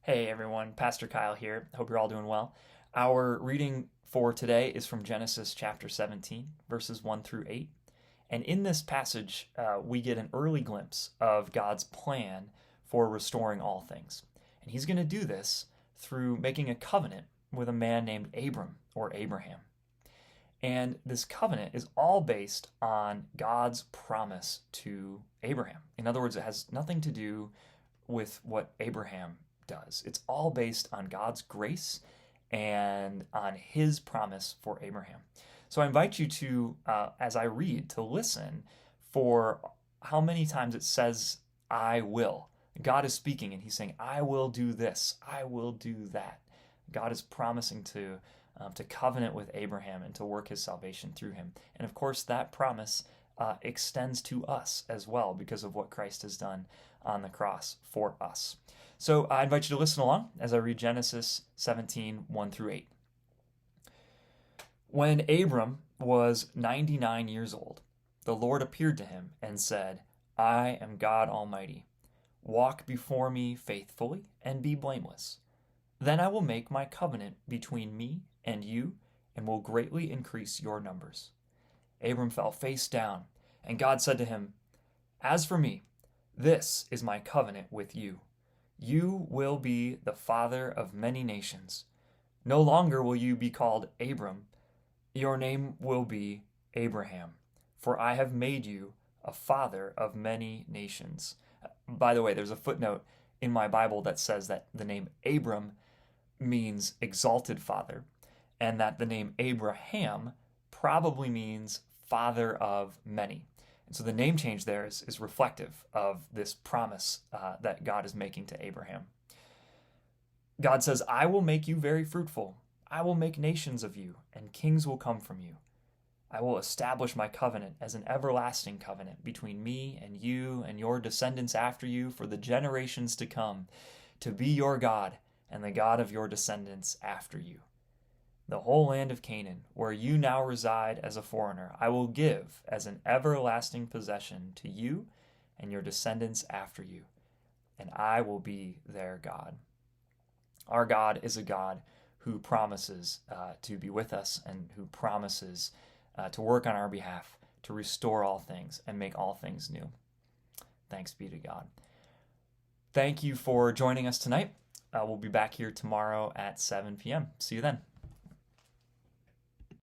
Hey everyone, Pastor Kyle here. Hope you're all doing well. Our reading for today is from Genesis chapter 17, verses 1 through 8. And in this passage, we get an early glimpse of God's plan for restoring all things. And he's going to do this through making a covenant with a man named Abram or Abraham. And this covenant is all based on God's promise to Abraham. In other words, it has nothing to do with what Abraham does. It's all based on God's grace and on his promise for Abraham. So I invite you to, as I read, to listen for how many times it says, I will. God is speaking and he's saying, I will do this, I will do that. God is promising to covenant with Abraham and to work his salvation through him. And of course, that promise extends to us as well because of what Christ has done on the cross for us. So I invite you to listen along as I read Genesis 17, 1 through 8. When Abram was 99 years old, the Lord appeared to him and said, I am God Almighty. Walk before me faithfully and be blameless. Then I will make my covenant between me and you and will greatly increase your numbers. Abram fell face down, and God said to him, As for me, this is my covenant with you. You will be the father of many nations. No longer will you be called Abram. Your name will be Abraham, for I have made you a father of many nations. By the way, there's a footnote in my Bible that says that the name Abram means exalted father, and that the name Abraham probably means father of many. And so the name change there is reflective of this promise that God is making to Abraham. God says, I will make you very fruitful. I will make nations of you, and kings will come from you. I will establish my covenant as an everlasting covenant between me and you and your descendants after you for the generations to come, to be your God and the God of your descendants after you. The whole land of Canaan, where you now reside as a foreigner, I will give as an everlasting possession to you and your descendants after you, and I will be their God. Our God is a God who promises to be with us and who promises to work on our behalf, to restore all things and make all things new. Thanks be to God. Thank you for joining us tonight. We'll be back here tomorrow at 7 p.m. See you then.